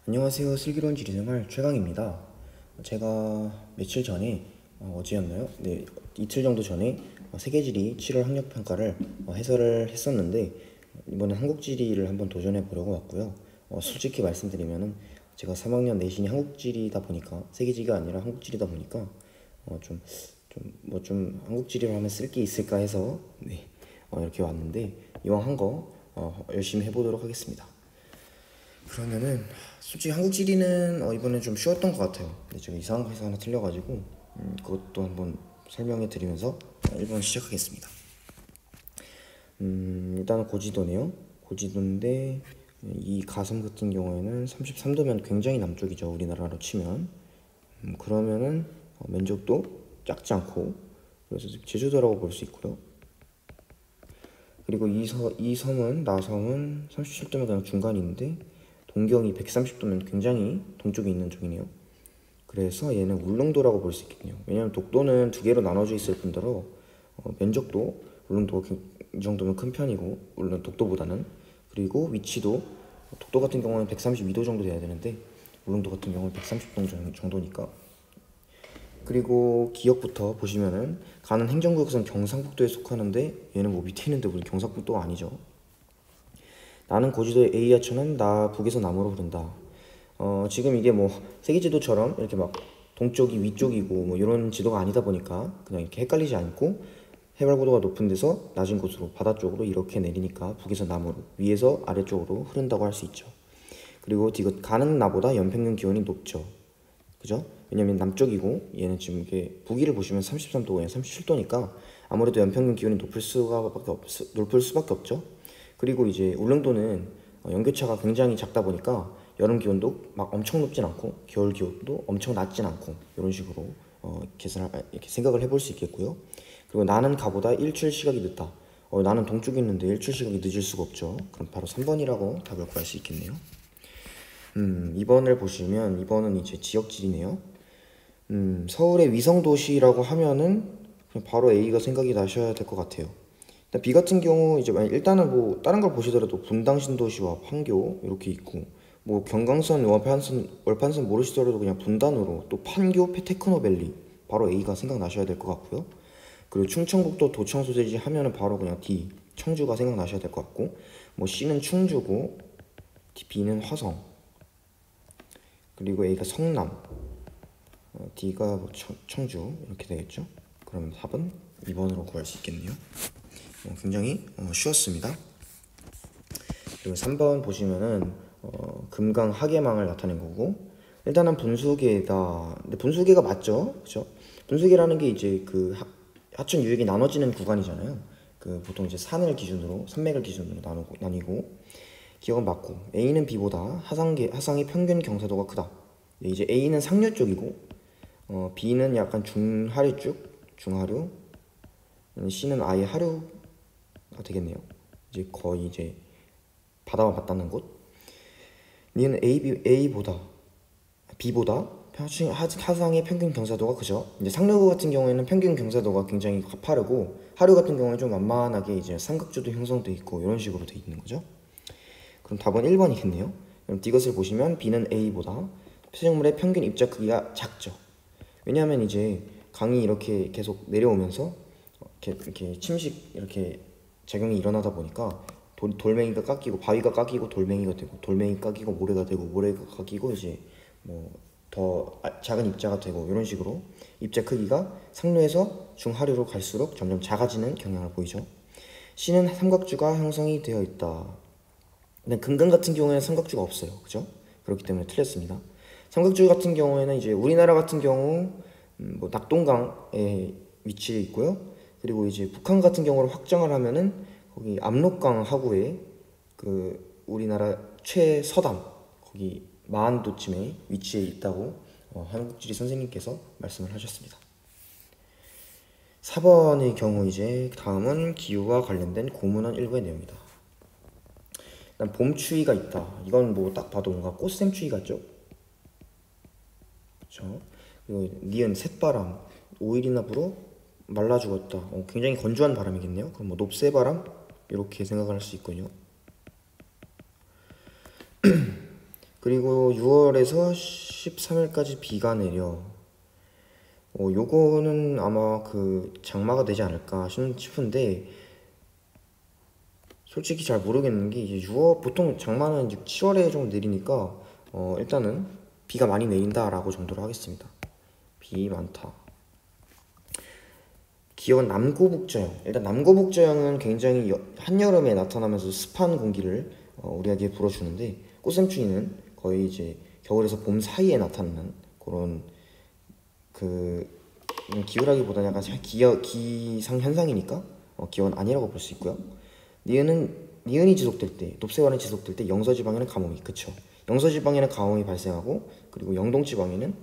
안녕하세요. 슬기로운 지리생활 최강입니다. 제가 며칠 전에 어제였나요? 네, 이틀 정도 전에 세계지리 7월 학력평가를 해설을 했었는데 이번엔 한국지리를 한번 도전해 보려고 왔고요. 솔직히 말씀드리면은 제가 3학년 내신이 한국지리다 보니까 세계지리가 아니라 한국지리다 보니까 좀 한국지리로 하면 쓸 게 있을까 해서 네, 이렇게 왔는데 이왕 한 거 열심히 해보도록 하겠습니다. 그러면은 솔직히 한국 지리는 이번에 좀 쉬웠던 것 같아요. 근데 제가 이상한 거 해서 하나 틀려가지고 그것도 한번 설명해 드리면서 1번 시작하겠습니다. 일단은 고지도네요. 고지도인데 이 가섬 같은 경우에는 33도면 굉장히 남쪽이죠. 우리나라로 치면. 그러면은 면적도 작지 않고 그래서 제주도라고 볼 수 있고요. 그리고 이 섬은 나섬은 37도면 그냥 중간인데 동경이 130도면 굉장히 동쪽에 있는 쪽이네요. 그래서 얘는 울릉도라고 볼 수 있겠네요. 왜냐하면 독도는 두 개로 나눠져 있을 뿐더러 면적도 울릉도가 이 정도면 큰 편이고 물론 독도보다는. 그리고 위치도 독도 같은 경우는 132도 정도 돼야 되는데 울릉도 같은 경우는 130도 정도니까. 그리고 기역부터 보시면은 가는 행정구역은 경상북도에 속하는데 얘는 뭐 밑에 있는데 무슨 경상북도가 아니죠. 나는 고지도의 A하천은 나 북에서 남으로 흐른다. 지금 이게 뭐 세계지도처럼 이렇게 막 동쪽이 위쪽이고 뭐 이런 지도가 아니다 보니까 그냥 이렇게 헷갈리지 않고 해발고도가 높은 데서 낮은 곳으로 바다 쪽으로 이렇게 내리니까 북에서 남으로 위에서 아래쪽으로 흐른다고 할 수 있죠. 그리고 디귿 가는 나보다 연평균 기온이 높죠. 그죠? 왜냐면 남쪽이고 얘는 지금 이게 북위를 보시면 33도에 37도니까 아무래도 연평균 기온이 높을 수밖에 없죠. 그리고 이제 울릉도는 연교차가 굉장히 작다 보니까 여름 기온도 막 엄청 높진 않고 겨울 기온도 엄청 낮진 않고 이런 식으로 이렇게 생각을 해볼 수 있겠고요. 그리고 나는 가보다 일출 시각이 늦다. 나는 동쪽에 있는데 일출 시각이 늦을 수가 없죠. 그럼 바로 3번이라고 답을 구할 수 있겠네요. 2번을 보시면 2번은 이제 지역지리네요. 서울의 위성도시라고 하면은 그냥 바로 A가 생각이 나셔야 될 것 같아요. 일단 B 같은 경우 이제 일단은 뭐 다른 걸 보시더라도 분당 신도시와 판교 이렇게 있고 뭐 경강선, 월판선 모르시더라도 그냥 분단으로 또 판교, 테크노밸리 바로 A가 생각나셔야 될 것 같고요. 그리고 충청북도 도청 소재지 하면은 바로 그냥 D 청주가 생각나셔야 될 것 같고 뭐 C는 충주고 B는 화성 그리고 A가 성남 D가 뭐 청주 이렇게 되겠죠. 그러면 답은 2번으로 구할 수 있겠네요. 굉장히 쉬웠습니다. 그리고 3번 보시면은 금강 하계망을 나타낸 거고 일단은 분수계다. 근데 분수계가 맞죠, 그죠? 분수계라는 게 이제 그 하천 유역이 나눠지는 구간이잖아요. 그 보통 이제 산맥을 기준으로 나뉘고 기억은 맞고 A는 B보다 하상의 평균 경사도가 크다. 이제 A는 상류 쪽이고 B는 약간 중하류 쪽, 중하류. C는 아예 하류가 되겠네요. 이제 거의 이제 바다와 맞닿는 곳. 얘는 B보다 하상의 평균 경사도가 크죠. 이제 상류 같은 경우에는 평균 경사도가 굉장히 가파르고 하류 같은 경우는 좀 완만하게 이제 삼각주도 형성돼 있고 이런 식으로 돼 있는 거죠. 그럼 답은 1번이겠네요. 그럼 이것을 보시면 B는 A보다 표적물의 평균 입자 크기가 작죠. 왜냐하면 이제 강이 이렇게 계속 내려오면서 이렇게 침식 이렇게 작용이 일어나다 보니까 돌멩이가 깎이고 바위가 깎이고 돌멩이가 되고 돌멩이 깎이고 모래가 되고 모래가 깎이고 이제 뭐 더 작은 입자가 되고 이런 식으로 입자 크기가 상류에서 중하류로 갈수록 점점 작아지는 경향을 보이죠. C는 삼각주가 형성이 되어 있다. 근데 금강 같은 경우에는 삼각주가 없어요. 그죠? 그렇기 때문에 틀렸습니다. 삼각주 같은 경우에는 이제 우리나라 같은 경우 뭐 낙동강에 위치해 있고요. 그리고 이제 북한 같은 경우를 확장을 하면은 거기 압록강 하구에 그 우리나라 최서단 거기 마안도쯤에 위치해 있다고 한국지리 선생님께서 말씀을 하셨습니다. 4번의 경우 이제 다음은 기후와 관련된 고문원 일부의 내용이다. 일단 봄추위가 있다. 이건 뭐 딱 봐도 뭔가 꽃샘추위 같죠? 그렇죠? 그리고 니은 쇳바람 5일이나 불어 말라 죽었다. 굉장히 건조한 바람이겠네요. 그럼 뭐 높새바람 이렇게 생각을 할 수 있군요. 그리고 6월에서 13일까지 비가 내려. 요거는 아마 그 장마가 되지 않을까 싶은데 솔직히 잘 모르겠는 게 이제 6월 보통 장마는 7월에 좀 내리니까 일단은 비가 많이 내린다라고 정도로 하겠습니다. 비 많다. 기억은 남고북저형. 일단 남고북저형은 굉장히 한여름에 나타나면서 습한 공기를 우리에게 불어주는데, 꽃샘추위는 거의 이제 겨울에서 봄 사이에 나타나는 그런 그 기후라기보다는 약간 기상 현상이니까 기억은 아니라고 볼 수 있고요. 니은이 지속될 때, 높세활이 지속될 때 영서지방에는 가뭄이, 그쵸? 영서지방에는 가뭄이 발생하고, 그리고 영동지방에는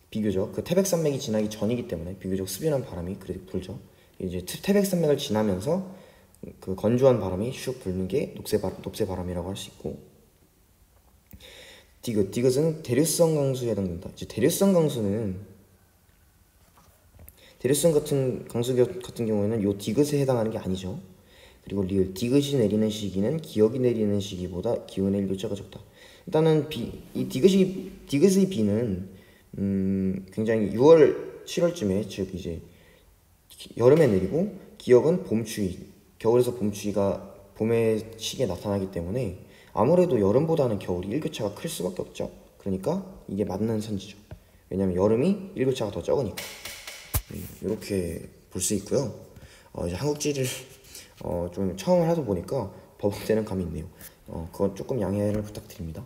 비교적 그 태백산맥이 지나기 전이기 때문에 비교적 스변한 바람이 그래도 불죠. 이제 태백산맥을 지나면서 그 건조한 바람이 슉 불는 게 녹세바람이라고 할 수 있고, 디귿은 대류성 강수에 해당된다. 이제 대류성 강수 같은 경우에는 요 디귿에 해당하는 게 아니죠. 그리고 리을, 디귿이 내리는 시기는 기역이 내리는 시기보다 기온의 일교차가 적다. 일단은 이 디귿의 비는 굉장히 6월, 7월쯤에, 즉 이제 여름에 내리고, 기역은 봄추위, 겨울에서 봄추위가 봄의 시기에 나타나기 때문에 아무래도 여름보다는 겨울이 일교차가 클 수밖에 없죠. 그러니까 이게 맞는 선지죠. 왜냐면 여름이 일교차가 더 적으니까. 이렇게 볼 수 있고요. 이제 한국지를 좀 처음 하다 보니까 버벅대는 감이 있네요. 그건 조금 양해를 부탁드립니다.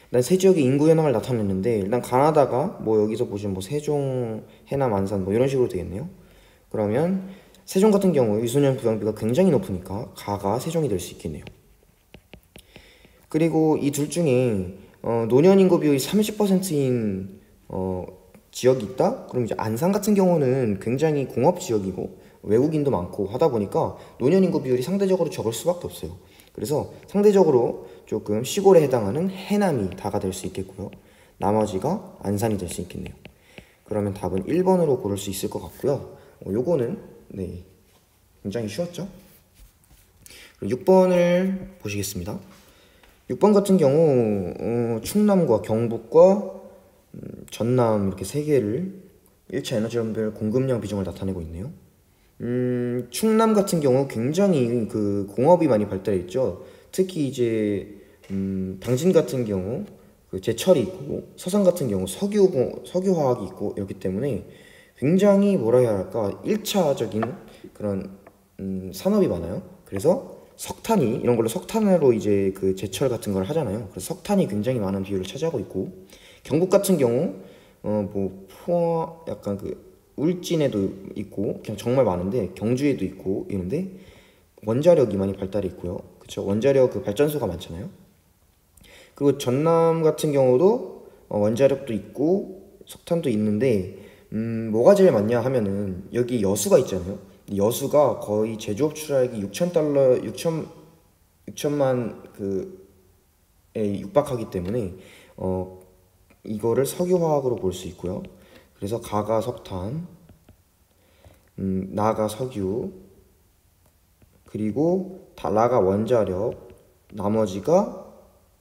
일단 세 지역의 인구 현황을 나타냈는데, 일단 가나다가 뭐 여기서 보시면 뭐 세종, 해남, 안산 뭐 이런 식으로 되겠네요. 그러면 세종 같은 경우 유소년 부양비가 굉장히 높으니까 가가 세종이 될 수 있겠네요. 그리고 이 둘 중에 노년 인구 비율이 30%인 지역이 있다? 그럼 이제 안산 같은 경우는 굉장히 공업 지역이고 외국인도 많고 하다 보니까 노년 인구 비율이 상대적으로 적을 수밖에 없어요. 그래서 상대적으로 조금 시골에 해당하는 해남이 다가 될 수 있겠고요. 나머지가 안산이 될 수 있겠네요. 그러면 답은 1번으로 고를 수 있을 것 같고요. 요거는 네, 굉장히 쉬웠죠? 6번을 보시겠습니다. 6번 같은 경우 충남과 경북과 전남 이렇게 세 개를 1차 에너지연별 공급량 비중을 나타내고 있네요. 충남 같은 경우 굉장히 그 공업이 많이 발달해 있죠. 특히 이제 당진 같은 경우 그 제철이 있고, 서산 같은 경우 석유화학이 있고, 이렇기 때문에 굉장히 뭐라 해야 할까, 1차적인 그런 산업이 많아요. 그래서 석탄이, 이런 걸로 석탄으로 이제 그 제철 같은 걸 하잖아요. 그래서 석탄이 굉장히 많은 비율을 차지하고 있고, 경북 같은 경우 약간 그 울진에도 있고 그냥 정말 많은데, 경주에도 있고 이런데 원자력이 많이 발달해 있고요. 그쵸? 원자력 그 발전소가 많잖아요. 그리고 전남 같은 경우도 원자력도 있고 석탄도 있는데, 뭐가 제일 많냐 하면은 여기 여수가 있잖아요. 여수가 거의 제조업 출하액이 6천만 그에 육박하기 때문에 이거를 석유화학으로 볼 수 있고요. 그래서 가가 석탄, 나가 석유, 그리고 라가 원자력, 나머지가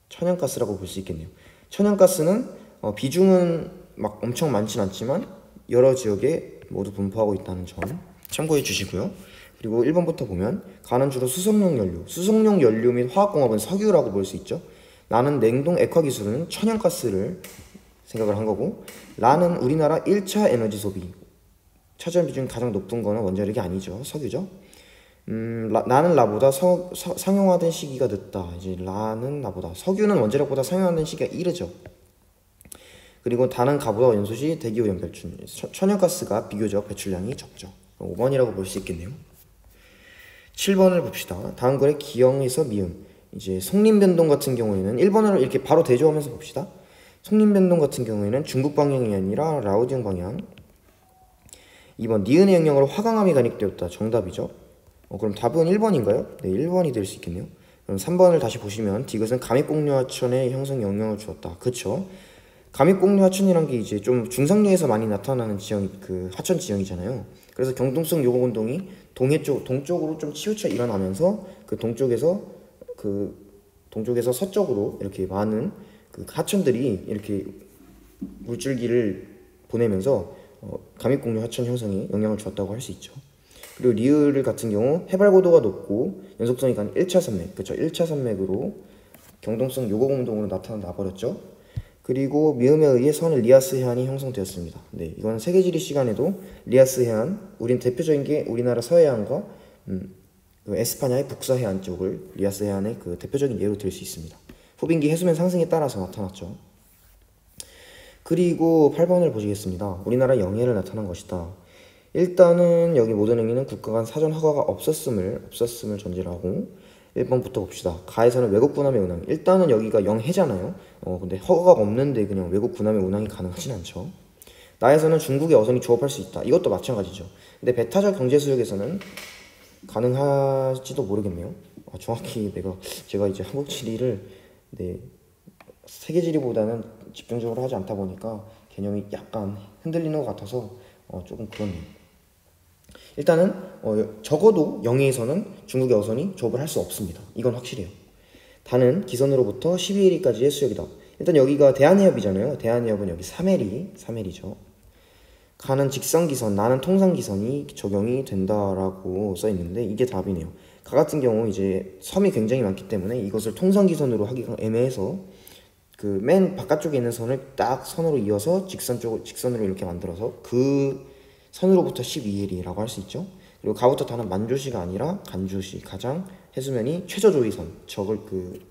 천연가스라고 볼 수 있겠네요. 천연가스는 비중은 막 엄청 많진 않지만 여러 지역에 모두 분포하고 있다는 점 참고해 주시고요. 그리고 1번부터 보면 가는 주로 수송용 연료 및 화학공업은 석유라고 볼 수 있죠. 나는 냉동 액화기술은 천연가스를 생각을 한 거고, 라는 우리나라 1차 에너지 소비 차지하는 비중이 가장 높은 거는 원자력이 아니죠. 석유죠. 나는 라보다 상용화된 시기가 늦다. 이제 라는 나보다, 석유는 원자력보다 상용화된 시기가 이르죠. 그리고 다는 가보다 연소시 대기오염 배출, 천연가스가 비교적 배출량이 적죠. 5번이라고 볼 수 있겠네요. 7번을 봅시다. 다음 글의 기형에서 미음, 이제 속림변동 같은 경우에는 1번으로 이렇게 바로 대조하면서 봅시다. 속림변동 같은 경우에는 중국 방향이 아니라 라오딩 방향. 2번 니은의 영향으로 화강암이 간입되었다. 정답이죠. 그럼 답은 1번인가요? 네, 1번이 될 수 있겠네요. 그럼 3번을 다시 보시면 디귿은 감입곡류하천의 형성 영향을 주었다. 그쵸? 감입곡류하천이란 게 이제 좀 중상류에서 많이 나타나는 지형, 그 하천 지형이잖아요. 그래서 경동성 요곡 운동이 동쪽으로 좀 치우쳐 일어나면서 그 동쪽에서 그 동쪽에서 서쪽으로 이렇게 많은 그 하천들이 이렇게 물줄기를 보내면서 감익공유 하천 형성에 영향을 주었다고 할 수 있죠. 그리고 리을 같은 경우 해발 고도가 높고 연속성이 강한 1차 산맥, 그쵸? 1차 산맥으로 경동성 요거 공동으로 나타나 버렸죠. 그리고 미음에 의해 서는 리아스 해안이 형성되었습니다. 네, 이건 세계지리 시간에도 리아스 해안, 우린 대표적인 게 우리나라 서해안과 그 에스파냐의 북서해안 쪽을 리아스 해안의 그 대표적인 예로 들 수 있습니다. 후빈기 해수면 상승에 따라서 나타났죠. 그리고 8번을 보시겠습니다. 우리나라 영해를 나타난 것이다. 일단은 여기 모든 행위는 국가 간 사전 허가가 없었음을 전제하고 1번부터 봅시다. 가에서는 외국 군함의 운항. 일단은 여기가 영해잖아요. 근데 허가가 없는데 그냥 외국 군함의 운항이 가능하진 않죠. 나에서는 중국의 어선이 조업할 수 있다. 이것도 마찬가지죠. 근데 배타적 경제수역에서는 가능할지도 모르겠네요. 정확히 제가 이제 한국지리를 세계지리보다는 집중적으로 하지 않다 보니까 개념이 약간 흔들리는 것 같아서 조금 그렇네요. 일단은 적어도 영해에서는 중국의 어선이 조업을 할 수 없습니다. 이건 확실해요. 다는 기선으로부터 12일까지의 수역이다. 일단 여기가 대한해협이잖아요. 대한해협은 여기 3해리죠. 가는 직선기선, 나는 통상기선이 적용이 된다라고 써있는데 이게 답이네요. 가 같은 경우 이제 섬이 굉장히 많기 때문에 이것을 통상기선으로 하기가 애매해서 그 맨 바깥쪽에 있는 선을 딱 선으로 이어서 직선으로 이렇게 만들어서 그 선으로부터 12일이라고 할 수 있죠. 그리고 가부터 다는 만조시가 아니라 간조시, 가장 해수면이 최저조위선, 적을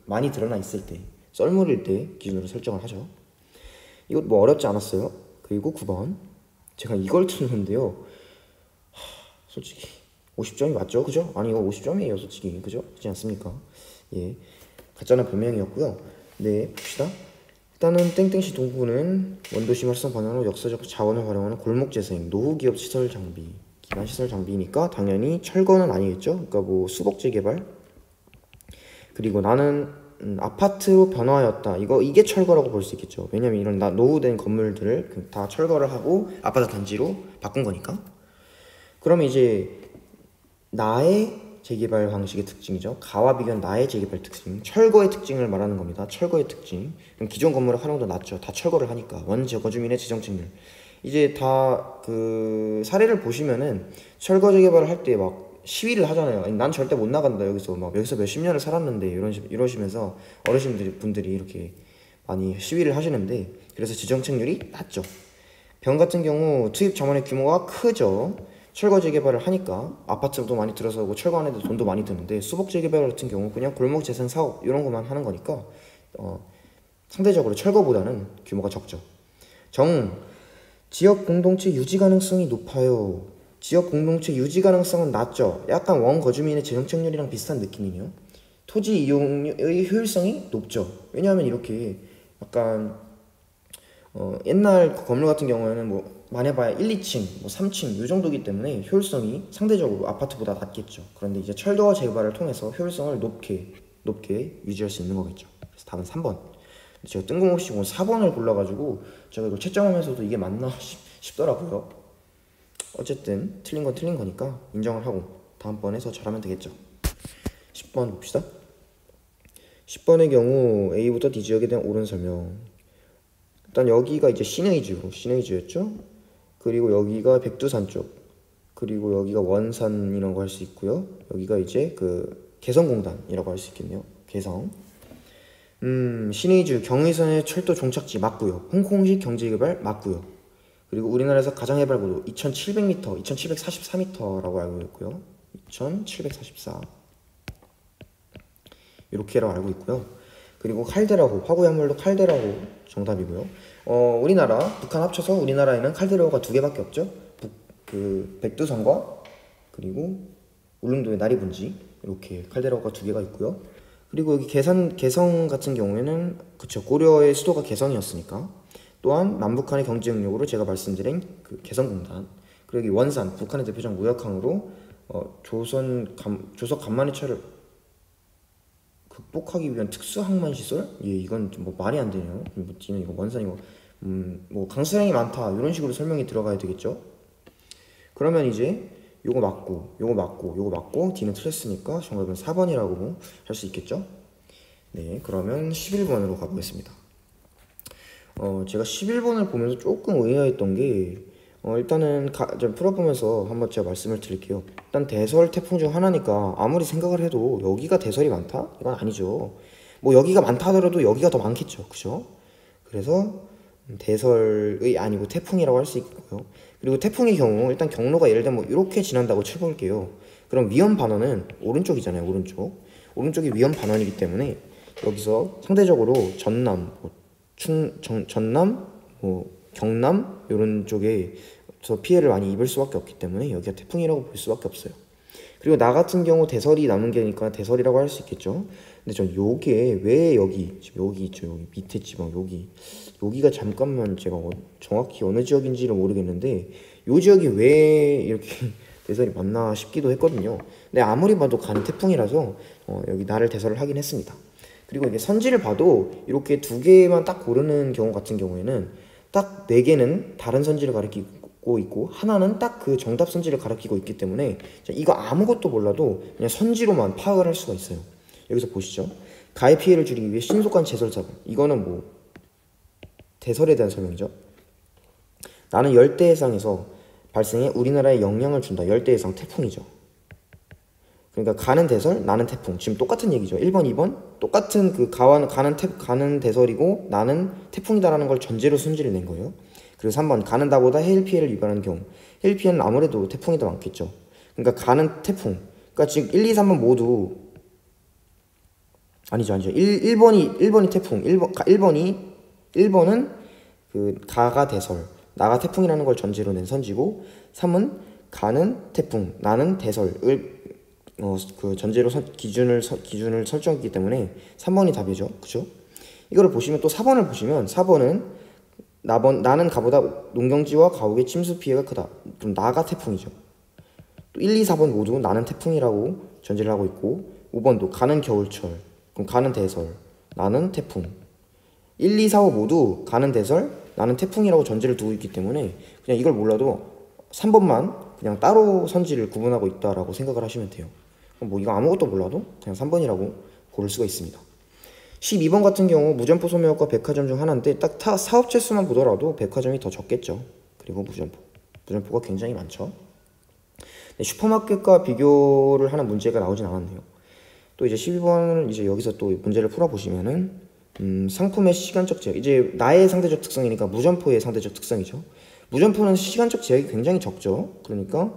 많이 드러나 있을 때, 썰물일 때 기준으로 설정을 하죠. 이것 뭐 어렵지 않았어요. 그리고 9번 제가 이걸 틀렸는데요. 솔직히 50점이 맞죠? 그죠? 아니 이거 50점이에요 솔직히. 그죠? 그렇지 않습니까? 예, 가짜나 변명이었고요. 네, 봅시다. 일단은 땡땡시 동구는 원도시 활성 방향으로 역사적 자원을 활용하는 골목재생, 노후기업 시설 장비, 기반 시설 장비니까 당연히 철거는 아니겠죠. 그러니까 뭐 수복 재개발. 그리고 나는 아파트로 변화하였다. 이게 철거라고 볼 수 있겠죠. 왜냐면 이런 노후된 건물들을 다 철거를 하고 아파트 단지로 바꾼 거니까. 그러면 이제 나의 재개발 방식의 특징이죠. 가와 비교한 나의 재개발 특징, 철거의 특징을 말하는 겁니다. 철거의 특징. 그럼 기존 건물의 활용도 낮죠. 다 철거를 하니까. 원거주민의 재정책률. 이제 다 그 사례를 보시면은 철거 재개발을 할 때 막 시위를 하잖아요. 아니, 난 절대 못 나간다. 여기서 몇십 년을 살았는데 이러시면서 어르신분들이 이렇게 많이 시위를 하시는데 그래서 재정책률이 낮죠. 병 같은 경우 투입 자원의 규모가 크죠. 철거 재개발을 하니까 아파트도 많이 들어서고 철거하는데 돈도 많이 드는데 수복 재개발 같은 경우 그냥 골목 재생 사업 이런 것만 하는 거니까 상대적으로 철거보다는 규모가 적죠. 지역 공동체 유지 가능성이 높아요. 지역 공동체 유지 가능성은 낮죠. 약간 원거주민의 재정착률이랑 비슷한 느낌이네요. 토지 이용의 효율성이 높죠. 왜냐하면 이렇게 약간 옛날 그 건물 같은 경우에는 뭐 많아봐야 1, 2층, 뭐 3층 이 정도이기 때문에 효율성이 상대적으로 아파트보다 낮겠죠. 그런데 이제 철도와 재개발을 통해서 효율성을 높게 유지할 수 있는 거겠죠. 그래서 답은 3번. 제가 뜬금없이 4번을 골라가지고 제가 이걸 채점하면서도 이게 맞나 싶더라고요. 어쨌든 틀린 건 틀린 거니까 인정을 하고 다음번에 더 잘하면 되겠죠. 10번 봅시다. 10번의 경우 A부터 D 지역에 대한 옳은 설명. 일단 여기가 이제 신의주였죠. 그리고 여기가 백두산 쪽, 그리고 여기가 원산이라고 할 수 있고요. 여기가 이제 그 개성공단이라고 할 수 있겠네요. 개성. 신의주 경의선의 철도 종착지 맞고요. 홍콩식 경제개발 맞고요. 그리고 우리나라에서 가장 해발고도 2700m, 2744m라고 알고 있고요. 2744 이렇게라고 알고 있고요. 그리고 칼데라호, 화구야물로 칼데라호 정답이고요. 우리나라, 북한 합쳐서 우리나라에는 칼데라호가 2개밖에 없죠. 백두산과 그리고 울릉도의 나리분지 이렇게 칼데라호가 2개가 있고요. 그리고 여기 개성 같은 경우에는 그쵸, 고려의 수도가 개성이었으니까. 또한 남북한의 경제 능력으로 제가 말씀드린 그 개성공단. 그리고 여기 원산, 북한의 대표적 무역항으로 조석 간만이차를 극복하기 위한 특수항만 시설? 예, 이건 뭐 말이 안 되네요. 이거 원산이고 뭐 강수량이 많다 이런 식으로 설명이 들어가야 되겠죠. 그러면 이제 요거 맞고 D는 틀렸으니까 정답은 4번이라고 할 수 있겠죠. 네, 그러면 11번으로 가보겠습니다. 제가 11번을 보면서 조금 의아했던 게 일단은 좀 풀어보면서 한번 제가 말씀을 드릴게요. 일단 대설 태풍 중 하나니까 아무리 생각을 해도 여기가 대설이 많다? 이건 아니죠. 뭐 여기가 많다 하더라도 여기가 더 많겠죠. 그죠? 그래서 대설의 아니고 태풍이라고 할 수 있고요. 그리고 태풍의 경우 일단 경로가 예를 들면 뭐 이렇게 지난다고 쳐볼게요. 그럼 위험 반원은 오른쪽이잖아요. 오른쪽이 위험 반원이기 때문에 여기서 상대적으로 전남, 전남, 경남 이런 쪽에서 피해를 많이 입을 수밖에 없기 때문에 여기가 태풍이라고 볼 수밖에 없어요. 그리고 나 같은 경우 대설이 남은 게니까 대설이라고 할 수 있겠죠. 근데 전 요게 왜 지금 여기 있죠. 여기 밑에 지방 여기가 잠깐만 제가 정확히 어느 지역인지를 모르겠는데 요 지역이 왜 이렇게 대설이 많나 싶기도 했거든요. 근데 아무리 봐도 간 태풍이라서 여기 나를 대설을 하긴 했습니다. 그리고 이게 선지를 봐도 이렇게 두 개만 딱 고르는 경우 같은 경우에는 딱 네 개는 다른 선지를 가리키고 있고 하나는 딱 그 정답 선지를 가리키고 있기 때문에 이거 아무것도 몰라도 그냥 선지로만 파악을 할 수가 있어요. 여기서 보시죠. 가해 피해를 줄이기 위해 신속한 제설 자금. 이거는 뭐 대설에 대한 설명이죠. 나는 열대해상에서 발생해 우리나라에 영향을 준다. 열대해상 태풍이죠. 그러니까 가는 대설, 나는 태풍. 지금 똑같은 얘기죠. 1번, 2번 똑같은 그 가는 대설이고 나는 태풍이다라는 걸 전제로 순지를 낸 거예요. 그리고 3번 가는 다보다 해일 피해를 유발하는 경우. 해일 피해는 아무래도 태풍이 더 많겠죠. 그러니까 가는 태풍. 그러니까 지금 1, 2, 3번 모두 아니죠. 1번이 태풍. 1번은 그 가가 대설, 나가 태풍이라는 걸 전제로 낸 선지고 3은 가는 태풍, 나는 대설을 그 전제로 기준을 설정했기 때문에 3번이 답이죠. 그죠? 이거를 보시면 또 4번을 보시면 4번은 나는 가보다 농경지와 가옥의 침수 피해가 크다. 그럼 나가 태풍이죠. 또 1, 2, 4번 모두 나는 태풍이라고 전제를 하고 있고 5번도 가는 겨울철, 그럼 가는 대설, 나는 태풍. 1, 2, 4, 5 모두 가는 대설, 나는 태풍이라고 전제를 두고 있기 때문에 그냥 이걸 몰라도 3번만 그냥 따로 선지를 구분하고 있다라고 생각을 하시면 돼요. 뭐 이거 아무것도 몰라도 그냥 3번이라고 고를 수가 있습니다. 12번 같은 경우 무점포 소매업과 백화점 중 하나인데 딱 사업체 수만 보더라도 백화점이 더 적겠죠. 그리고 무점포가 굉장히 많죠. 슈퍼마켓과 비교를 하는 문제가 나오진 않았네요. 또 이제 12번을 이제 여기서 또 문제를 풀어보시면은 상품의 시간적 제약, 이제 나의 상대적 특성이니까 무점포의 상대적 특성이죠. 무점포는 시간적 제약이 굉장히 적죠. 그러니까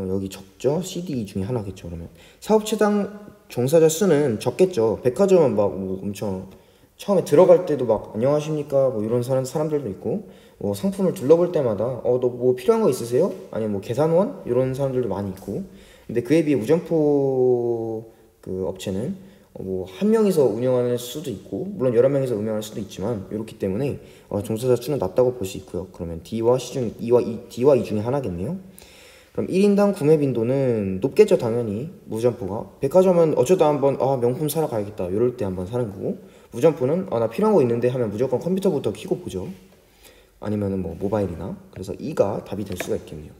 여기 적죠. CD 중에 하나겠죠. 그러면 사업체당 종사자 수는 적겠죠. 백화점은 막 뭐 엄청 처음에 들어갈 때도 막 안녕하십니까 뭐 이런 사람들도 있고 뭐 상품을 둘러볼 때마다 너 뭐 필요한 거 있으세요? 아니면 뭐 계산원 이런 사람들도 많이 있고. 근데 그에 비해 무점포 그 업체는 뭐 한 명이서 운영하는 수도 있고 물론 여러 명이서 운영할 수도 있지만 이렇기 때문에 종사자 수는 낮다고 볼 수 있고요. 그러면 D와 E 중에 하나겠네요. 그럼 1인당 구매 빈도는 높겠죠. 당연히 무점포가. 백화점은 어쩌다 한번 명품 사러 가야겠다 이럴 때 한번 사는 거고, 무점포는 나 필요한 거 있는데 하면 무조건 컴퓨터부터 켜고 보죠. 아니면은 뭐 모바일이나. 그래서 2가 답이 될 수가 있겠네요.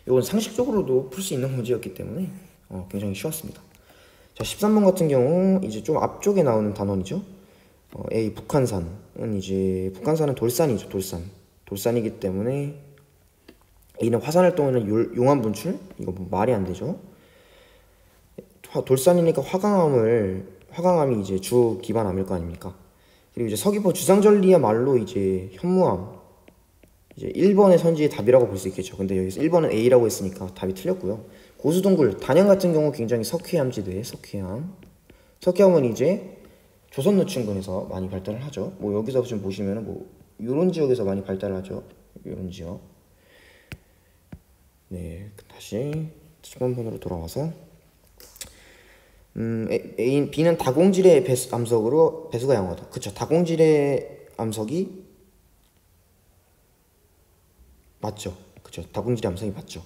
이건 상식적으로도 풀 수 있는 문제였기 때문에 굉장히 쉬웠습니다. 자, 13번 같은 경우 이제 좀 앞쪽에 나오는 단원이죠. A 북한산은 이제 북한산은 돌산이죠. 돌산이기 때문에 A는 화산활동에는 용암 분출? 이거 뭐 말이 안 되죠. 돌산이니까 화강암이 이제 주 기반암일 거 아닙니까? 그리고 이제 서귀포 주상절리야말로 이제 현무암, 이제 1번의 선지의 답이라고 볼 수 있겠죠. 근데 여기서 1번은 A라고 했으니까 답이 틀렸고요. 고수동굴, 단양 같은 경우 굉장히 석회암지대, 석회암은 이제 조선노충군에서 많이 발달을 하죠. 뭐 여기서 지금 보시면은 뭐 요런 지역에서 많이 발달을 하죠. 요런 지역. 네, 다시 10번으로 돌아와서 B는 다공질의 암석으로 배수가 양호하다. 그쵸, 다공질의 암석이 맞죠. 그쵸, 다공질의 암석이 맞죠.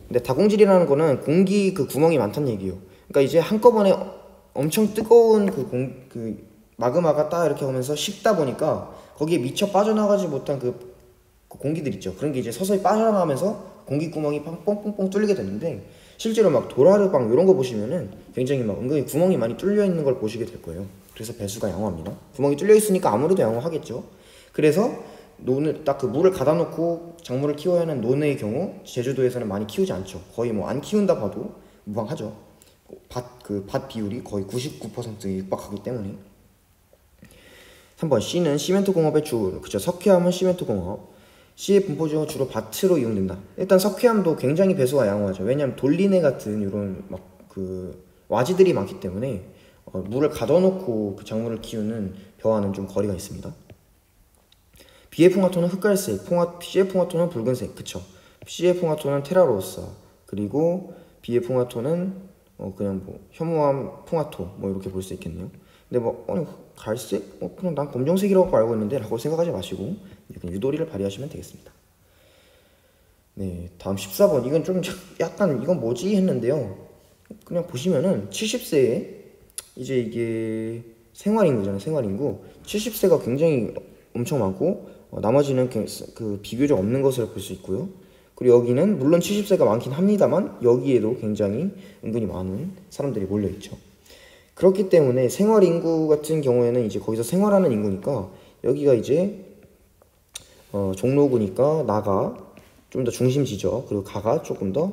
근데 다공질이라는 거는 공기 그 구멍이 많다는 얘기예요. 그러니까 이제 한꺼번에 엄청 뜨거운 그 마그마가 딱 이렇게 오면서 식다 보니까 거기에 미처 빠져나가지 못한 그 공기들 있죠. 그런 게 이제 서서히 빠져나가면서 공기 구멍이 뻥뻥뻥 뚫리게 되는데, 실제로 막 도라르방 이런 거 보시면은 굉장히 막 은근히 구멍이 많이 뚫려 있는 걸 보시게 될 거예요. 그래서 배수가 양호합니다. 구멍이 뚫려 있으니까 아무래도 양호하겠죠. 그래서 논을 딱 그 물을 가다 놓고 작물을 키워야 하는 논의 경우 제주도에서는 많이 키우지 않죠. 거의 뭐 안 키운다 봐도 무방하죠. 밭 비율이 거의 99%에 육박하기 때문에. 3번 C는 시멘트 공업의 주. 그쵸. 석회암은 시멘트 공업. C의 분포 중 주로 밭으로 이용된다. 일단 석회암도 굉장히 배수가 양호하죠. 왜냐하면 돌리네 같은 이런 막 그 와지들이 많기 때문에 물을 가둬놓고 그 작물을 키우는 벼와는 좀 거리가 있습니다. B의 풍화토는 흑갈색, C의 풍화토는 붉은색. 그쵸. C의 풍화토는 테라로사. 그리고 B의 풍화토는 그냥 뭐 현무암 풍화토 뭐 이렇게 볼 수 있겠네요. 근데 뭐 갈색? 그냥 난 검정색이라고 알고 있는데 라고 생각하지 마시고 그냥 유도리를 발휘하시면 되겠습니다. 네, 다음 14번. 이건 좀 약간 이건 뭐지 했는데요. 그냥 보시면은 70세에 이제 이게 생활인구잖아요. 생활인구 70세가 굉장히 엄청 많고 나머지는 그 비교적 없는 것을 볼 수 있고요. 그리고 여기는 물론 70세가 많긴 합니다만 여기에도 굉장히 은근히 많은 사람들이 몰려있죠. 그렇기 때문에 생활인구 같은 경우에는 이제 거기서 생활하는 인구니까 여기가 이제 종로구니까 나가 좀 더 중심지죠. 그리고 가가 조금 더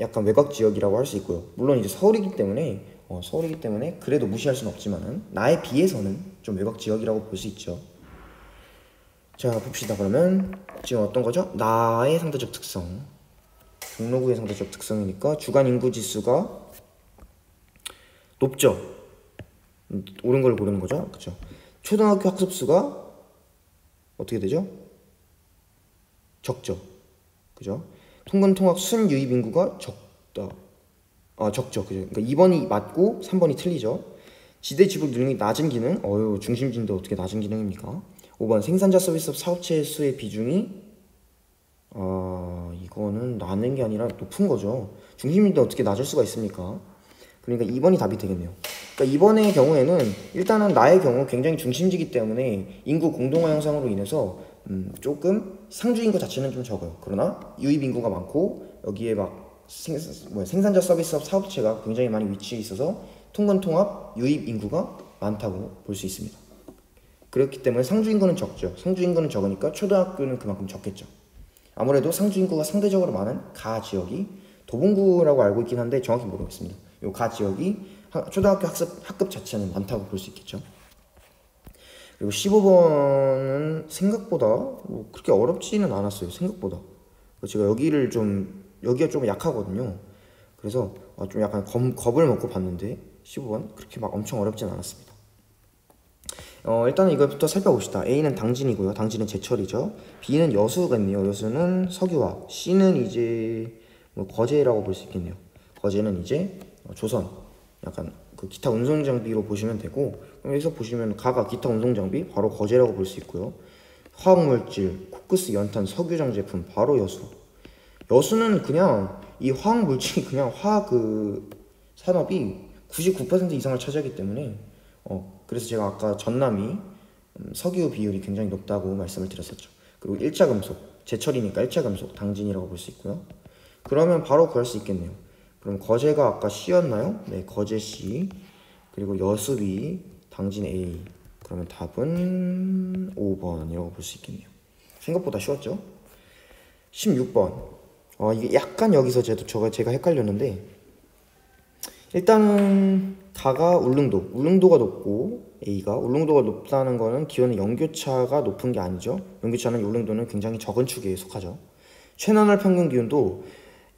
약간 외곽 지역이라고 할 수 있고요. 물론 이제 서울이기 때문에 그래도 무시할 수는 없지만은 나에 비해서는 좀 외곽 지역이라고 볼 수 있죠. 자, 봅시다. 그러면 지금 어떤 거죠? 나의 상대적 특성. 종로구의 상대적 특성이니까 주간 인구 지수가 높죠. 옳은 걸 고르는 거죠. 그쵸? 초등학교 학습수가 어떻게 되죠? 적죠. 그죠? 통근 통학 순 유입 인구가 적다. 적죠. 그죠? 그러니까 2번이 맞고 3번이 틀리죠. 지대 지불 능력이 낮은 기능. 중심지인데 어떻게 낮은 기능입니까? 5번 생산자 서비스업 사업체 수의 비중이 이거는 낮은 게 아니라 높은 거죠. 중심지인데 어떻게 낮을 수가 있습니까? 그러니까 2번이 답이 되겠네요. 그러니까 2번의 경우에는 일단은 나의 경우 굉장히 중심지기 때문에 인구 공동화 현상으로 인해서 조금 상주 인구 자체는 좀 적어요. 그러나 유입 인구가 많고 여기에 막 생산자 서비스업 사업체가 굉장히 많이 위치해 있어서 통근 통합 유입 인구가 많다고 볼 수 있습니다. 그렇기 때문에 상주 인구는 적죠. 상주 인구는 적으니까 초등학교는 그만큼 적겠죠. 아무래도 상주 인구가 상대적으로 많은 가 지역이 도봉구라고 알고 있긴 한데 정확히 모르겠습니다. 요 가 지역이 초등학교 학급 자체는 많다고 볼 수 있겠죠. 그리고 15번은 생각보다 뭐 그렇게 어렵지는 않았어요. 생각보다 제가 여기가 좀 약하거든요. 그래서 좀 약간 겁을 먹고 봤는데 15번 그렇게 막 엄청 어렵진 않았습니다. 일단은 이거부터 살펴봅시다. A는 당진이고요. 당진은 제철이죠. B는 여수겠네요. 여수는 석유화. C는 이제 뭐 거제라고 볼 수 있겠네요. 거제는 이제 조선. 약간 그 기타 운송 장비로 보시면 되고, 여기서 보시면 가가 기타 운송 장비 바로 거제라고 볼 수 있고요. 화학물질, 코크스, 연탄, 석유장 제품 바로 여수. 여수는 그냥 이 화학물질이 그냥 화학 그 산업이 99% 이상을 차지하기 때문에 그래서 제가 아까 전남이 석유 비율이 굉장히 높다고 말씀을 드렸었죠. 그리고 일자금속, 제철이니까 일자금속 당진이라고 볼 수 있고요. 그러면 바로 구할 수 있겠네요. 그럼 거제가 아까 C였나요? 네, 거제 C. 그리고 여수 B, 당진 A. 그러면 답은 5번이라고 볼 수 있겠네요. 생각보다 쉬웠죠? 16번. 이게 약간 여기서 제가 헷갈렸는데, 일단은 가가 울릉도가 높고 A가 울릉도가 높다는 거는 기온의 연교차가 높은 게 아니죠. 연교차는 울릉도는 굉장히 적은 축에 속하죠. 최나날 평균 기온도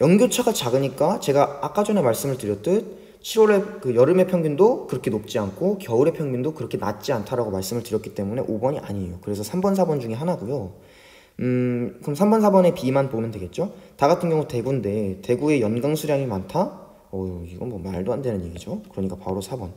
연교차가 작으니까 제가 아까 전에 말씀을 드렸듯 7월의 그 여름의 평균도 그렇게 높지 않고 겨울의 평균도 그렇게 낮지 않다라고 말씀을 드렸기 때문에 5번이 아니에요. 그래서 3번, 4번 중에 하나고요. 그럼 3번, 4번의 B만 보면 되겠죠. 다 같은 경우 대구인데 대구의 연강 수량이 많다? 이건 뭐 말도 안 되는 얘기죠. 그러니까 바로 4번.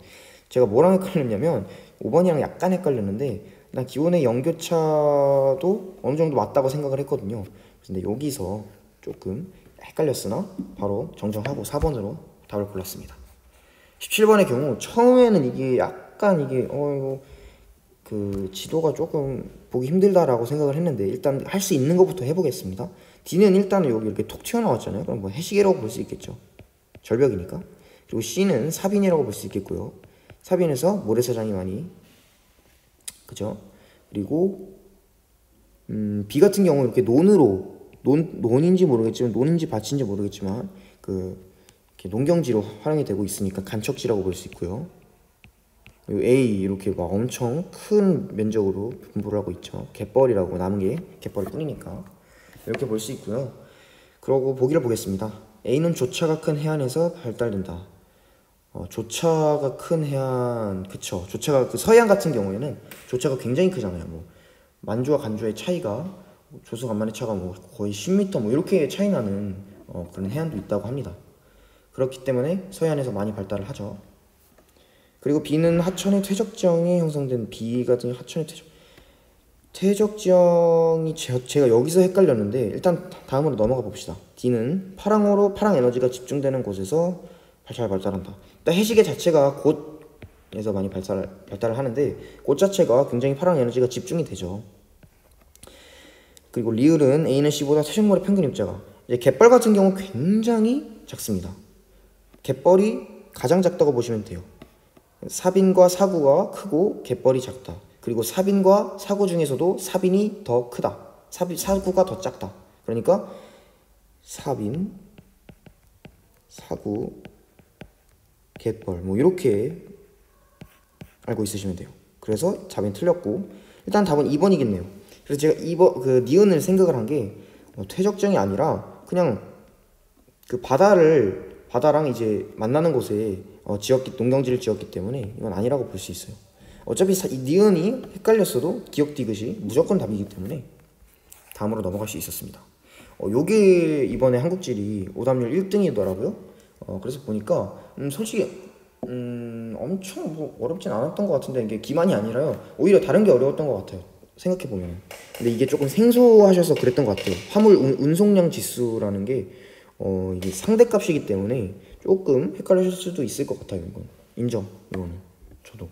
제가 뭐랑 헷갈렸냐면 5번이랑 약간 헷갈렸는데 난 기온의 연교차도 어느 정도 맞다고 생각을 했거든요. 근데 여기서 조금 헷갈렸으나 바로 정정하고 4번으로 답을 골랐습니다. 17번의 경우 처음에는 이게 약간 이거 그 지도가 조금 보기 힘들다라고 생각을 했는데 일단 할 수 있는 것부터 해보겠습니다. D는 일단은 여기 이렇게 톡 튀어나왔잖아요. 그럼 뭐 해시계라고 볼 수 있겠죠. 절벽이니까. 그리고 C는 사빈이라고 볼 수 있겠고요. 사빈에서 모래사장이 많이, 그죠? 그리고 B 같은 경우 이렇게 논인지 모르겠지만, 논인지 밭인지 모르겠지만, 이렇게 농경지로 활용이 되고 있으니까 간척지라고 볼 수 있고요. 그리고 A 이렇게 막 엄청 큰 면적으로 분포를 하고 있죠. 갯벌이라고, 남은 게 갯벌일 뿐이니까 이렇게 볼 수 있고요. 그러고 보기를 보겠습니다. A는 조차가 큰 해안에서 발달된다. 조차가 큰 해안, 그쵸. 조차가 서해안 같은 경우에는 조차가 굉장히 크잖아요. 뭐 만주와 간주의 차이가, 조수 간만의 차가 뭐 거의 10m 뭐 이렇게 차이 나는 그런 해안도 있다고 합니다. 그렇기 때문에 서해안에서 많이 발달을 하죠. 그리고 B는 하천의 퇴적지형이 형성된, B 같은 하천의 퇴적지형이 제가 여기서 헷갈렸는데, 일단 다음으로 넘어가 봅시다. D는 파랑 에너지가 집중되는 곳에서 잘 발달한다. 일단 해시계 자체가 곳에서 많이 발달을 하는데, 곳 자체가 굉장히 파랑 에너지가 집중이 되죠. 그리고 리을은 A는 C보다 퇴적물의 평균 입자가, 이제 갯벌 같은 경우 굉장히 작습니다. 갯벌이 가장 작다고 보시면 돼요. 사빈과 사구가 크고 갯벌이 작다. 그리고 사빈과 사구 중에서도 사빈이 더 크다. 사구가 더 작다. 그러니까 사빈, 사구, 갯벌 뭐 이렇게 알고 있으시면 돼요. 그래서 답은 틀렸고, 일단 답은 2번이겠네요. 그래서 제가 2번 니은을 생각을 한 게 퇴적정이 아니라 그냥 그 바다랑 이제 만나는 곳에 농경지를 지었기 때문에 이건 아니라고 볼 수 있어요. 어차피 이 니은이 헷갈렸어도 기억 디귿이 무조건 답이기 때문에 다음으로 넘어갈 수 있었습니다. 요게 이번에 한국지리 오답률 1등이더라고요. 그래서 보니까 솔직히 엄청 뭐 어렵진 않았던 것 같은데, 이게 기만이 아니라요, 오히려 다른 게 어려웠던 것 같아요, 생각해보면. 근데 이게 조금 생소하셔서 그랬던 것 같아요. 화물 운송량 지수라는 게 이게 상대값이기 때문에 조금 헷갈리실 수도 있을 것 같아요. 이건 인정. 이거는 저도.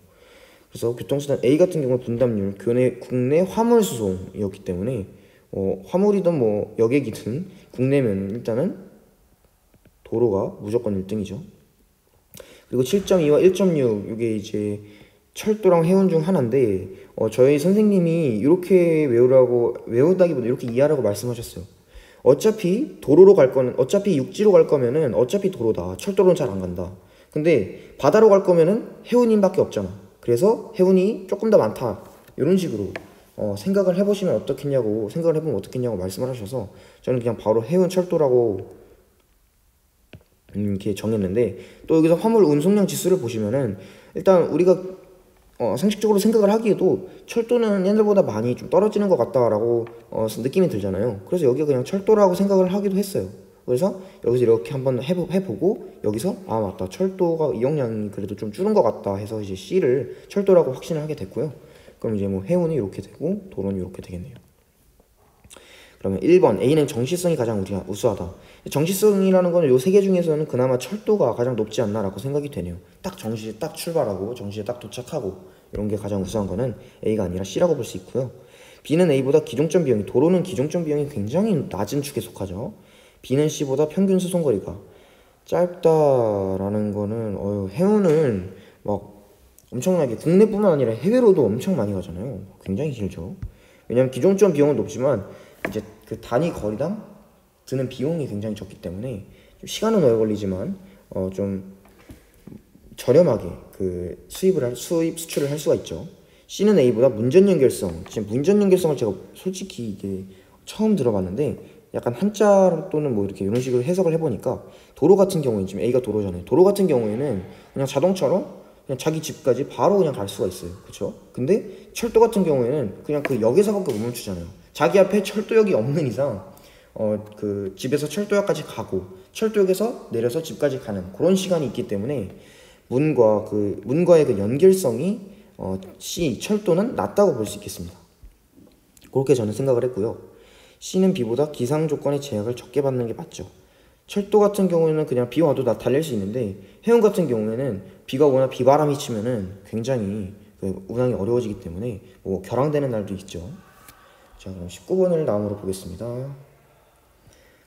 그래서 교통수단 A 같은 경우 분담률 국내 화물 수송이었기 때문에 화물이든 뭐 여객이든 국내면 일단은 도로가 무조건 1등이죠. 그리고 7.2와 1.6 이게 이제 철도랑 해운 중 하나인데, 저희 선생님이 이렇게 외우다기보다 이렇게 이해하라고 말씀하셨어요. 어차피 육지로 갈 거면은 어차피 도로다. 철도로는 잘 안 간다. 근데 바다로 갈 거면은 해운님밖에 없잖아. 그래서 해운이 조금 더 많다. 이런 식으로 생각을 해보면 어떻겠냐고 말씀을 하셔서 저는 그냥 바로 해운 철도라고 이렇게 정했는데, 또 여기서 화물 운송량 지수를 보시면은 일단 우리가 상식적으로 생각을 하기에도 철도는 옛날보다 많이 좀 떨어지는 것 같다라고 느낌이 들잖아요. 그래서 여기가 그냥 철도라고 생각을 하기도 했어요. 그래서 여기서 이렇게 한번 해보고 여기서 맞다, 철도가 이용량이 그래도 좀 줄은 것 같다 해서 이제 C를 철도라고 확신을 하게 됐고요. 그럼 이제 뭐 해운이 이렇게 되고 도로는 이렇게 되겠네요. 그러면 1번 A는 정시성이 가장 우수하다. 정시성이라는 거는 요 세 개 중에서는 그나마 철도가 가장 높지 않나라고 생각이 되네요. 딱 정시에 딱 출발하고 정시에 딱 도착하고 이런 게 가장 우수한 거는 A가 아니라 C라고 볼 수 있고요. B는 A보다 기종점 비용이, 도로는 기종점 비용이 굉장히 낮은 축에 속하죠. B는 C보다 평균 수송거리가 짧다라는 거는 해운은 막 엄청나게 국내뿐만 아니라 해외로도 엄청 많이 가잖아요. 굉장히 길죠. 왜냐면 기종점 비용은 높지만 이제 그 단위 거리당 드는 비용이 굉장히 적기 때문에 좀 시간은 오래 걸리지만 좀 저렴하게 그 수출을 할 수가 있죠. C는 A보다 문전 연결성. 지금 문전 연결성을 제가 솔직히 이게 처음 들어봤는데, 약간 한자 또는 뭐 이렇게 이런 식으로 해석을 해보니까, 도로 같은 경우에는 지금 A가 도로잖아요. 도로 같은 경우에는 그냥 자동차로 그냥 자기 집까지 바로 그냥 갈 수가 있어요. 그쵸? 근데 철도 같은 경우에는 그냥 그 역에서밖에 못 멈추잖아요. 자기 앞에 철도역이 없는 이상 그 집에서 철도역까지 가고 철도역에서 내려서 집까지 가는 그런 시간이 있기 때문에 문과의 그 연결성이 C 철도는 낮다고 볼 수 있겠습니다. 그렇게 저는 생각을 했고요. C는 B보다 기상 조건의 제약을 적게 받는 게 맞죠. 철도 같은 경우에는 그냥 비 와도 다 달릴 수 있는데, 해운 같은 경우에는 비가 오거나 비바람이 치면은 굉장히 운항이 어려워지기 때문에 뭐 결항되는 날도 있죠. 자, 그럼 19번을 다음으로 보겠습니다.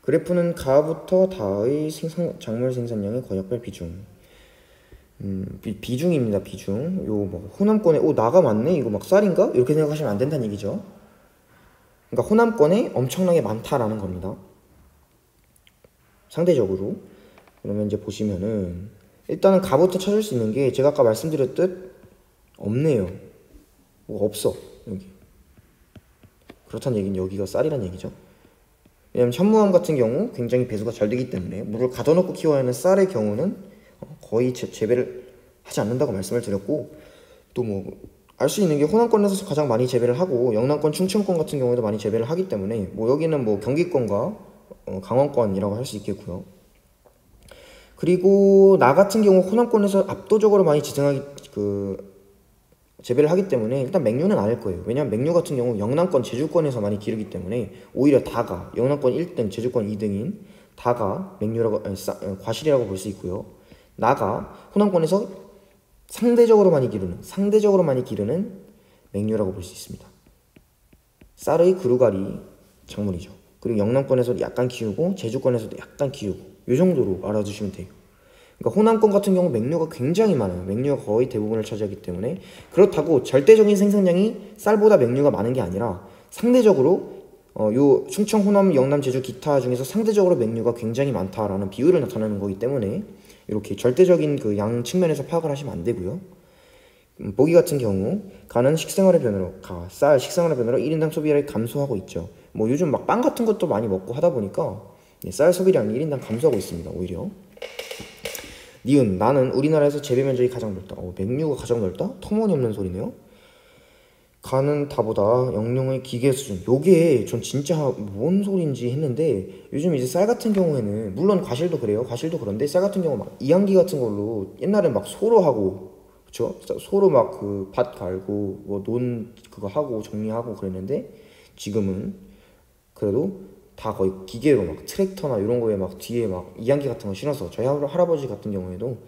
그래프는 가부터 다의 작물 생산량의 거역별 비중. 비중입니다. 비중. 요 뭐 호남권에 나가 많네. 이거 막 쌀인가? 이렇게 생각하시면 안 된다는 얘기죠. 그러니까 호남권에 엄청나게 많다라는 겁니다. 상대적으로. 그러면 이제 보시면은 일단은 가부터 찾을 수 있는 게 제가 아까 말씀드렸듯 없네요. 뭐가 없어 여기. 그렇다는 얘기는 여기가 쌀이란 얘기죠. 왜냐면 현무암 같은 경우 굉장히 배수가 잘 되기 때문에 물을 가둬놓고 키워야 하는 쌀의 경우는 거의 재배를 하지 않는다고 말씀을 드렸고, 또 뭐 알 수 있는 게 호남권에서 가장 많이 재배를 하고 영남권, 충청권 같은 경우에도 많이 재배를 하기 때문에 뭐 여기는 뭐 경기권과 강원권이라고 할 수 있겠고요. 그리고 나 같은 경우 호남권에서 압도적으로 많이 재배를 하기 때문에 일단 맹류는 아닐 거예요. 왜냐면 맹류 같은 경우 영남권, 제주권에서 많이 기르기 때문에 오히려 다가 영남권 1등, 제주권 2등인 다가 맹류라고 과실이라고 볼 수 있고요. 나가 호남권에서 상대적으로 많이 기르는 맹류라고 볼 수 있습니다. 쌀의 그루가리 작물이죠. 그리고 영남권에서도 약간 키우고 제주권에서도 약간 키우고 이 정도로 알아두시면 돼요. 그러니까 호남권 같은 경우 맹류가 굉장히 많아요. 맹류가 거의 대부분을 차지하기 때문에, 그렇다고 절대적인 생산량이 쌀보다 맹류가 많은 게 아니라 상대적으로 요 충청, 호남, 영남, 제주, 기타 중에서 상대적으로 맹류가 굉장히 많다라는 비율을 나타내는 거기 때문에 이렇게 절대적인 그 양 측면에서 파악을 하시면 안 되고요. 보기 같은 경우 가는 식생활의 변화로 쌀 식생활의 변화로 1인당 소비량이 감소하고 있죠. 뭐 요즘 막 빵 같은 것도 많이 먹고 하다 보니까 쌀 소비량이 1인당 감소하고 있습니다. 오히려. 니은 나는 우리나라에서 재배 면적이 가장 넓다. 맹류가 가장 넓다? 터무니없는 소리네요. 가는 다보다 영농의 기계 수준. 요게 전 진짜 뭔 소린지 했는데, 요즘 이제 쌀 같은 경우에는 물론 과실도 그래요. 과실도 그런데 쌀 같은 경우 막 이항기 같은 걸로 옛날엔 막 소로 하고, 그쵸? 소로 막 그 밭 갈고 뭐 논 그거 하고 정리하고 그랬는데, 지금은 그래도 다 거의 기계로 막 트랙터나 이런 거에 막 뒤에 막 이항기 같은 거 실어서, 저희 할아버지 같은 경우에도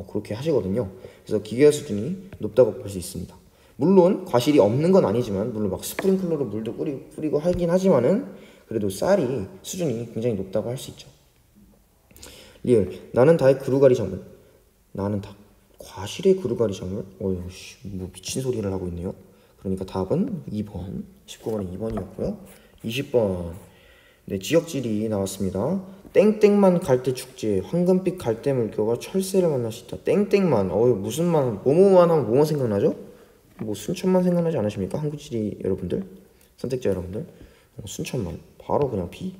그렇게 하시거든요. 그래서 기계 수준이 높다고 볼 수 있습니다. 물론 과실이 없는 건 아니지만, 물론 막 스프링클러로 물도 뿌리고 하긴 하지만은 그래도 쌀이 수준이 굉장히 높다고 할 수 있죠. 리을 나는 다의 그루가리 작물. 나는 다 과실의 그루가리 작물? 뭐 미친 소리를 하고 있네요. 그러니까 답은 2번 19번은 2번이었고요 20번 네, 지역지리 나왔습니다. 땡땡만 갈대 축제, 황금빛 갈대 물교가 철새를 만날 수 있다. 땡땡만, 무슨 만, 뭐뭐만 하면 뭐뭐 생각나죠? 뭐 순천만 생각나지 않으십니까? 한국지리 여러분들, 선택자 여러분들. 순천만, 바로 그냥 B.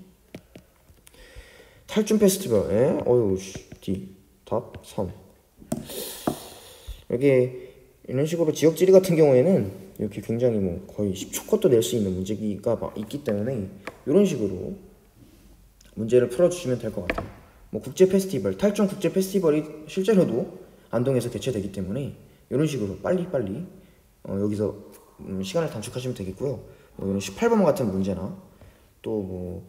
탈춤 페스티벌, D. 답 3. 여기 이런 식으로 지역지리 같은 경우에는 이렇게 굉장히 뭐 거의 10초 컷도 낼 수 있는 문제가 막 있기 때문에 이런 식으로 문제를 풀어주시면 될 것 같아요. 뭐 국제 페스티벌, 탈춤 국제 페스티벌이 실제로도 안동에서 개최되기 때문에 이런 식으로 빨리빨리 여기서 시간을 단축하시면 되겠고요. 뭐 이런 18번 같은 문제나 또 뭐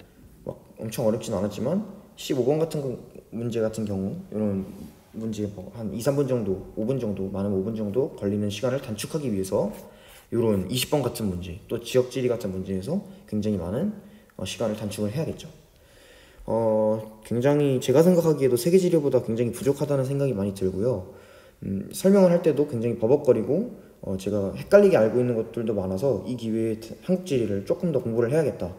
막 엄청 어렵진 않았지만 15번 같은 문제 같은 경우 이런 문제 뭐 한 2, 3분 정도, 5분 정도, 많으면 5분 정도 걸리는 시간을 단축하기 위해서 이런 20번 같은 문제, 또 지역지리 같은 문제에서 굉장히 많은 시간을 단축을 해야겠죠. 굉장히 제가 생각하기에도 세계지리보다 굉장히 부족하다는 생각이 많이 들고요. 설명을 할 때도 굉장히 버벅거리고 제가 헷갈리게 알고 있는 것들도 많아서 이 기회에 한국지리를 조금 더 공부를 해야겠다.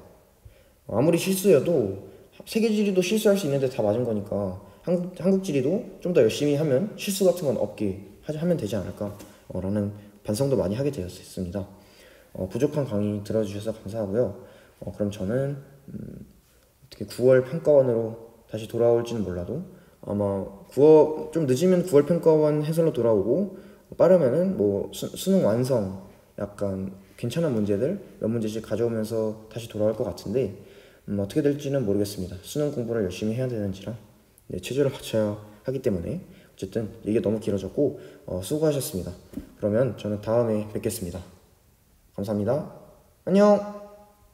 아무리 실수여도 세계지리도 실수할 수 있는데 다 맞은 거니까 한국지리도 좀 더 열심히 하면 실수 같은 건 없게 하면 되지 않을까 라는 반성도 많이 하게 되었습니다. 부족한 강의 들어주셔서 감사하고요. 그럼 저는 어떻게 9월 평가원으로 다시 돌아올지는 몰라도 아마 좀 늦으면 9월 평가원 해설로 돌아오고, 빠르면은 뭐 수능 완성 약간 괜찮은 문제들 몇 문제씩 가져오면서 다시 돌아올 것 같은데, 어떻게 될지는 모르겠습니다. 수능 공부를 열심히 해야 되는지라 체제를 맞춰야 하기 때문에. 어쨌든 얘기가 너무 길어졌고 수고하셨습니다. 그러면 저는 다음에 뵙겠습니다. 감사합니다. 안녕.